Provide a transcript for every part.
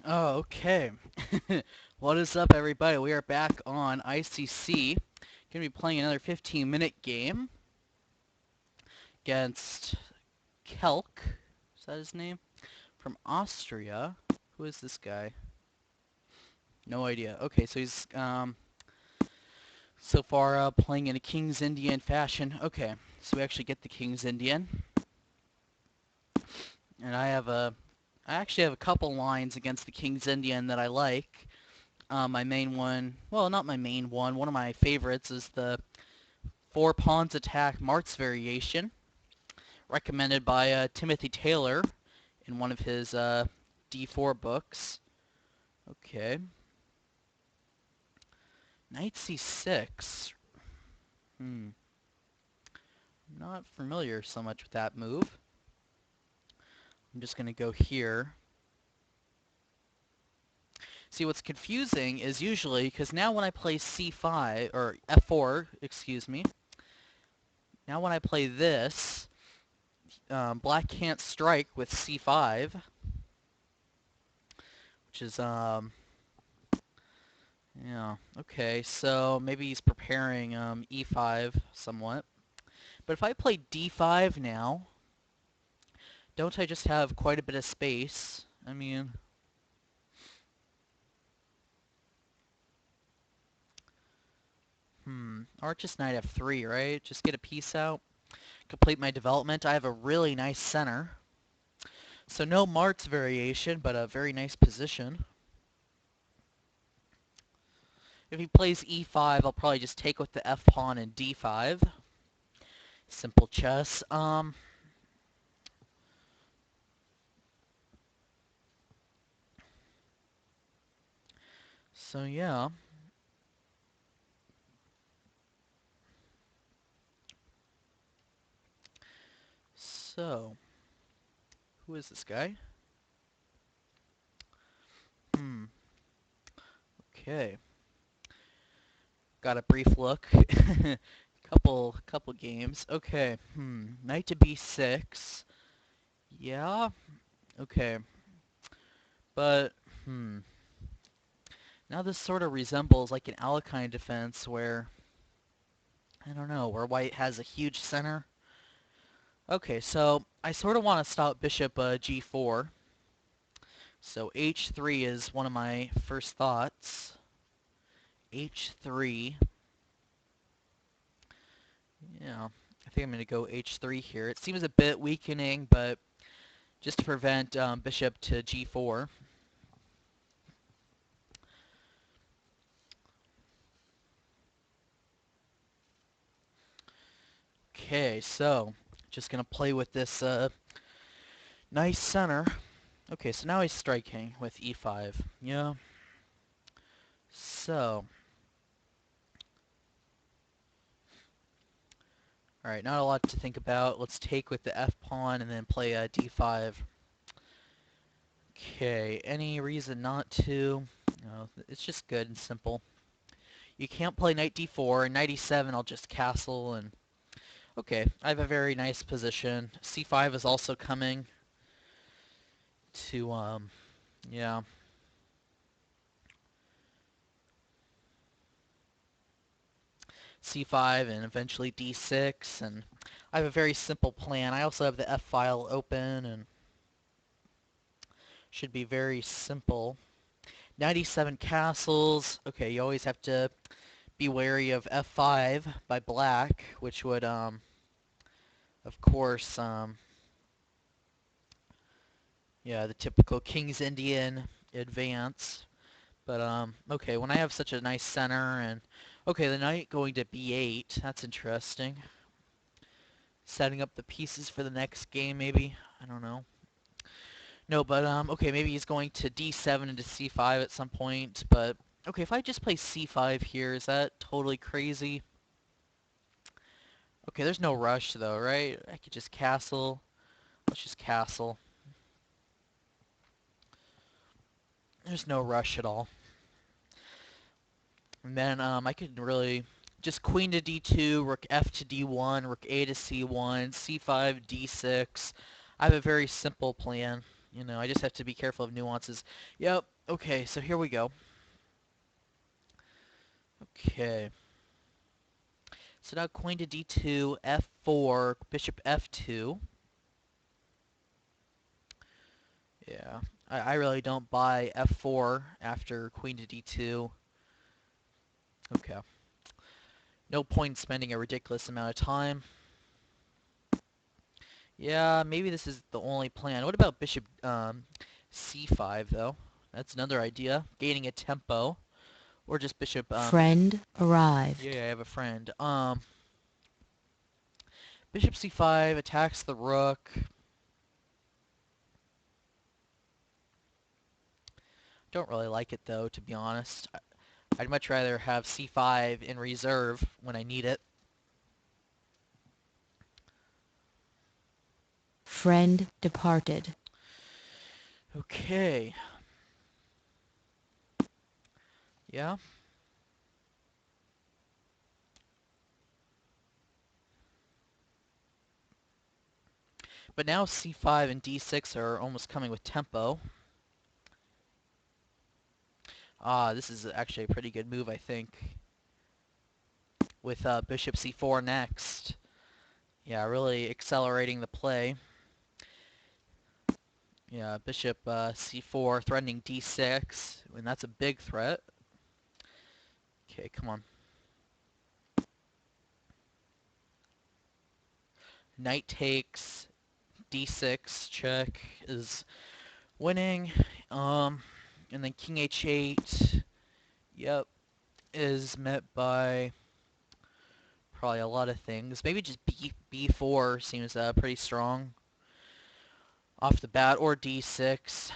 Oh, okay. What is up, everybody? We are back on ICC. Gonna be playing another 15-minute game against kelc. Is that his name? From Austria. Who is this guy? No idea. Okay, so he's so far playing in a King's Indian fashion. Okay, so we actually get the King's Indian, and I actually have a couple lines against the King's Indian that I like. My main one, well, not my main one. One of my favorites is the Four Pawns Attack Mart's variation, recommended by Timothy Taylor in one of his D4 books. Okay. Knight C6. Not familiar so much with that move. I'm just going to go here. See, what's confusing is usually, because now when I play C5, or F4, excuse me, now when I play this, black can't strike with C5, which is, yeah, okay, so maybe he's preparing E5 somewhat. But if I play D5 now, don't I just have quite a bit of space? I mean, or just knight F3, right? Just get a piece out, complete my development. I have a really nice center. So no Mart's variation, but a very nice position. If he plays E5, I'll probably just take with the F pawn and D5. Simple chess. So yeah. So, who is this guy? Okay. Got a brief look. couple games. Okay. Knight to B6. Yeah. Okay. But now this sort of resembles like an Alekhine defense where I don't know, where white has a huge center. Okay, so I sort of want to stop bishop G4. So H3 is one of my first thoughts. H3. Yeah, I think I'm going to go H3 here. It seems a bit weakening, but just to prevent bishop to G4. Okay, so just going to play with this nice center. Okay, so now he's striking with E5. Yeah. So, alright, not a lot to think about. Let's take with the F pawn and then play D5. Okay, any reason not to? No, it's just good and simple. You can't play knight D4, and knight E7 I'll just castle, and okay, I have a very nice position. C5 is also coming to, yeah. C5 and eventually D6, and I have a very simple plan. I also have the F file open, and should be very simple. 97 castles. Okay, you always have to be wary of F5 by black, which would, of course, yeah, the typical King's Indian advance. But, okay, when I have such a nice center and, okay, the knight going to B8, that's interesting. Setting up the pieces for the next game, maybe? I don't know. No, but, okay, maybe he's going to D7 into C5 at some point, but, okay, if I just play C5 here, is that totally crazy? Okay, there's no rush, though, right? I could just castle. Let's just castle. There's no rush at all. And then, I could really just queen to D2, rook F to D1, rook A to C1, C5, D6. I have a very simple plan. You know, I just have to be careful of nuances. Yep. Okay, so here we go. Okay. So now queen to d2, f4, bishop f2. Yeah. I really don't buy f4 after queen to d2. Okay. No point in spending a ridiculous amount of time. Yeah, maybe this is the only plan. What about bishop c5, though? That's another idea. Gaining a tempo. Or just bishop... Friend arrived. Yeah, I have a friend. Bishop c5 attacks the rook. Don't really like it, though, to be honest. I'd much rather have c5 in reserve when I need it. Friend departed. Okay. Yeah. But now c5 and d6 are almost coming with tempo. Ah, this is actually a pretty good move, I think. With bishop c4 next. Yeah, really accelerating the play. Yeah, bishop c4 threatening d6, and that's a big threat. Okay, come on. Knight takes, d6 check is winning. And then king h8, yep, is met by probably a lot of things. Maybe just b4 seems pretty strong off the bat, or d6.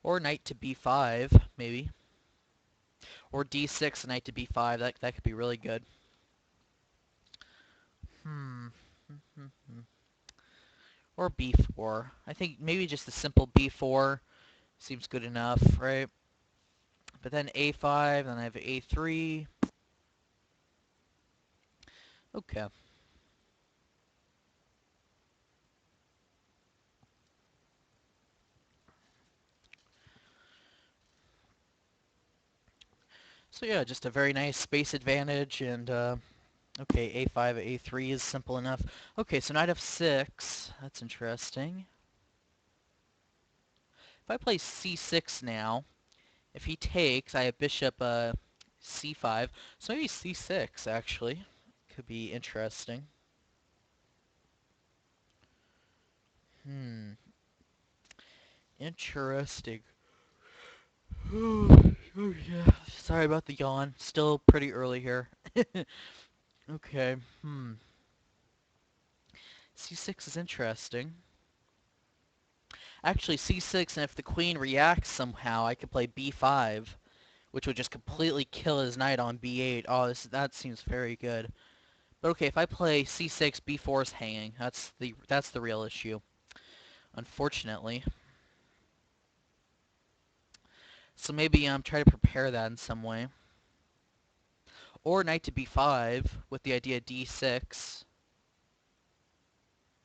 Or knight to b5, maybe. Or d6, knight to b5. That could be really good. Hmm. Or b4. I think maybe just the simple b4 seems good enough, right? But then a5, then I have a3. Okay. So yeah, just a very nice space advantage, and okay, a5, a3 is simple enough. Okay, so knight f6, that's interesting. If I play c6 now, if he takes, I have bishop c5, so maybe c6, actually. Could be interesting. Hmm, interesting. Oh yeah, sorry about the yawn. Still pretty early here. Okay, c6 is interesting. Actually, c6, and if the queen reacts somehow, I could play b5, which would just completely kill his knight on b8. Oh, that seems very good. But okay, if I play c6, b4 is hanging. That's the real issue, unfortunately. So maybe try to prepare that in some way. Or knight to b5 with the idea d6.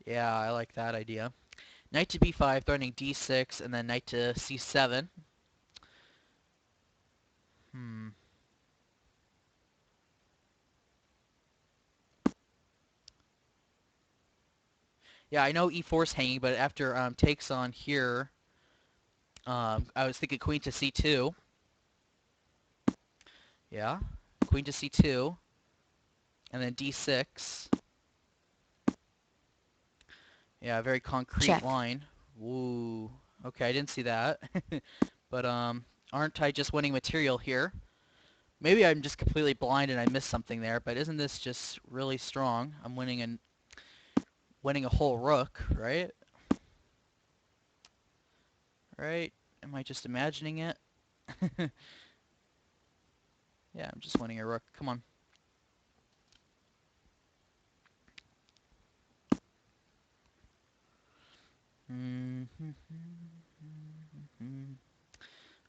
Yeah, I like that idea. Knight to b5, threatening d6, and then knight to c7. Hmm. Yeah, I know e4's hanging, but after takes on here, I was thinking queen to c2. Yeah, queen to c2, and then d6. Yeah, a very concrete Check. line. Woo. Okay, I didn't see that. But aren't I just winning material here? Maybe I'm just completely blind and I missed something there, but isn't this just really strong? I'm winning a whole rook, right? Right? Am I just imagining it? Yeah, I'm just winning a rook. Come on.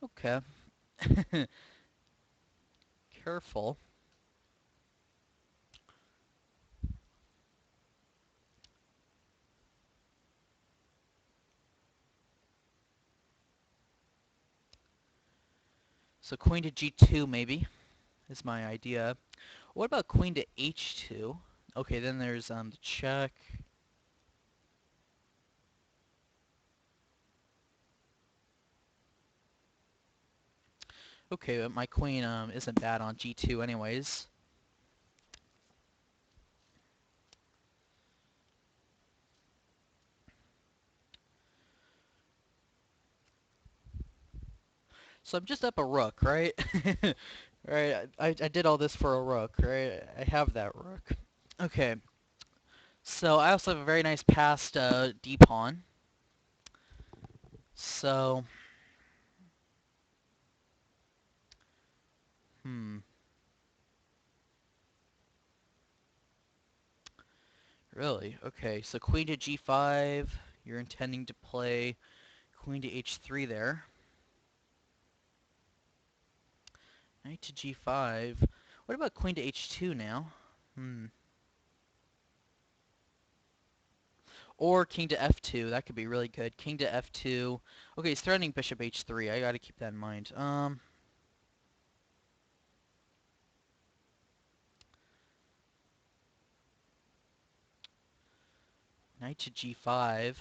Okay. Careful. So queen to g2 maybe is my idea. What about queen to h2? Okay, then there's the check. Okay, but my queen isn't bad on g2 anyways. So I'm just up a rook, right? Right, I did all this for a rook, right? I have that rook. Okay, so I also have a very nice passed d-pawn. So, hmm, really? Okay, so queen to g5, you're intending to play queen to h3 there. Knight to g5. What about queen to h2 now? Hmm. Or king to f2. That could be really good. King to f2. Okay, he's threatening bishop h3. I gotta keep that in mind. Knight to g5.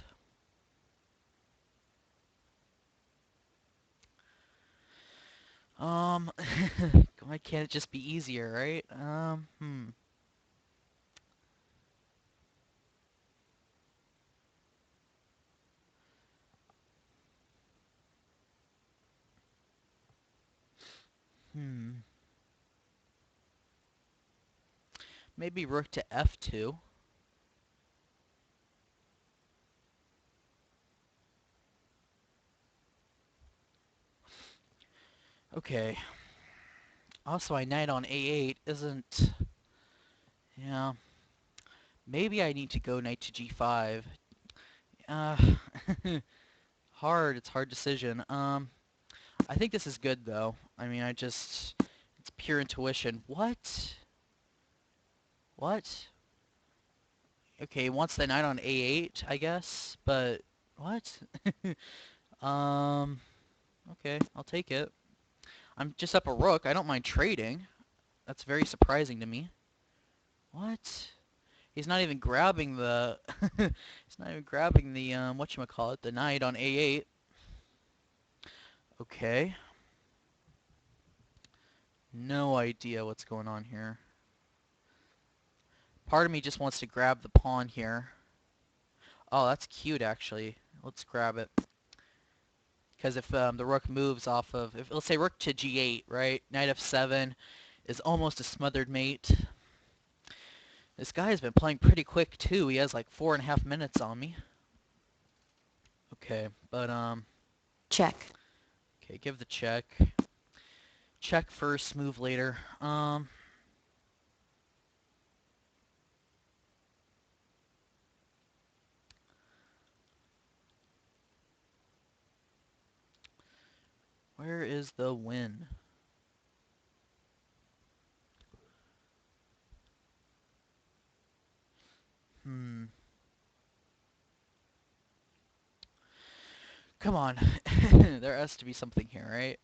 Um, why can't it just be easier, right? Hmm. Maybe rook to f2. Okay. Also, I knight on a8 isn't... Yeah. Maybe I need to go knight to g5. Uh, hard. It's a hard decision. I think this is good, though. I mean, it's pure intuition. What? What? Okay, he wants the knight on a8, I guess, but what? Um, okay, I'll take it. I'm just up a rook. I don't mind trading. That's very surprising to me. What? He's not even grabbing the he's not even grabbing the whatchamacallit, the knight on a8. Okay. No idea what's going on here. Part of me just wants to grab the pawn here. Oh, that's cute actually. Let's grab it. Because if the rook moves off of, if let's say rook to g8, right? Knight f7 is almost a smothered mate. This guy has been playing pretty quick too. He has like 4.5 minutes on me. Okay, but check, okay, give the check. Check first, move later. Where is the win? Hmm. Come on. There has to be something here, right?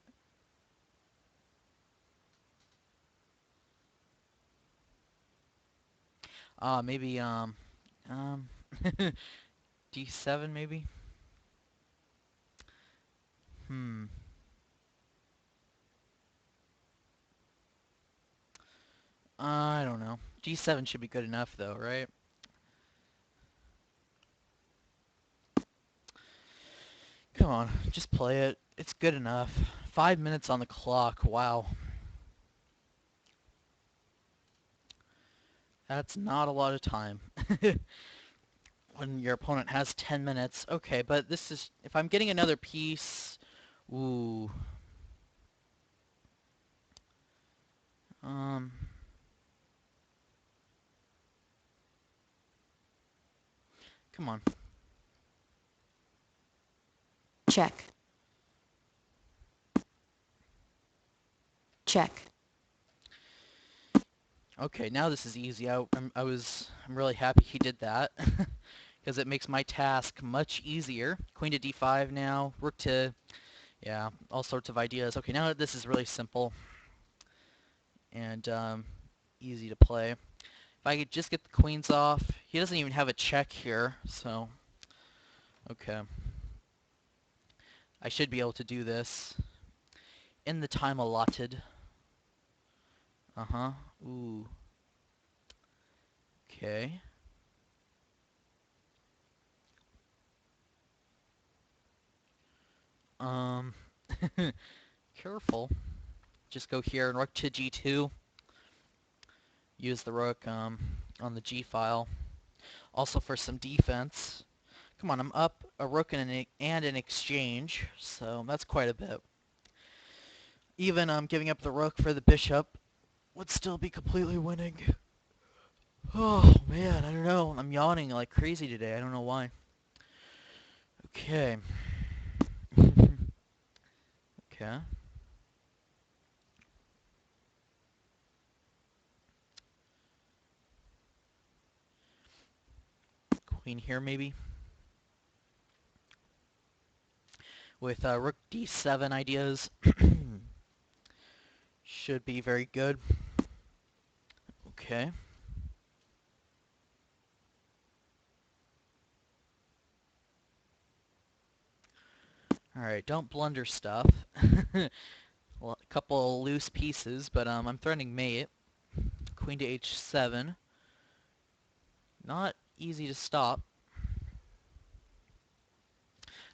Maybe um d7 maybe? Hmm. I don't know. G7 should be good enough though, right? Come on, just play it. It's good enough. 5 minutes on the clock. Wow. That's not a lot of time. When your opponent has 10 minutes. Okay, but this is... If I'm getting another piece... Ooh. Um... Come on. check, check, Okay, now this is easy. I'm really happy he did that. Because it makes my task much easier. Queen to d5 now. Rook to Yeah, all sorts of ideas. Okay, now this is really simple and easy to play. If I could just get the queens off. He doesn't even have a check here, so okay. I should be able to do this in the time allotted. Uh-huh. Ooh. Okay. Um, careful. Just go here and rook to g2. Use the rook on the g file. Also for some defense. Come on, I'm up a rook and an exchange, so that's quite a bit. Even giving up the rook for the bishop would still be completely winning. Oh man, I don't know. I'm yawning like crazy today. I don't know why. Okay. Okay. Queen here maybe. With rook d7 ideas. Should be very good. Okay. Alright, don't blunder stuff. Well, a couple loose pieces, but I'm threatening mate. Queen to h7. Not easy to stop.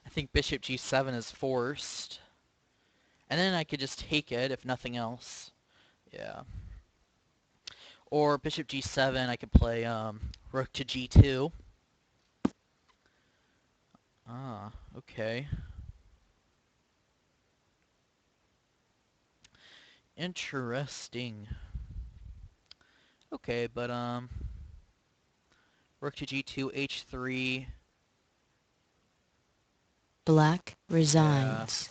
I think bishop g7 is forced. And then I could just take it, if nothing else. Yeah. Or bishop g7, I could play rook to g2. Ah, okay. Interesting. Okay, but rook to g2, h3. Black Yeah. resigns.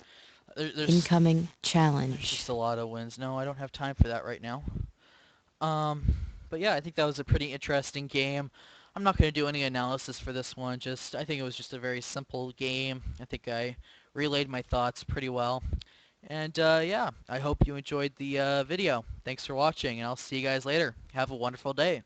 There's Incoming there's just challenge. a lot of wins. No, I don't have time for that right now. Um, but yeah, I think that was a pretty interesting game. I'm not going to do any analysis for this one. I think it was just a very simple game. I think I relayed my thoughts pretty well. And yeah, I hope you enjoyed the video. Thanks for watching, and I'll see you guys later. Have a wonderful day.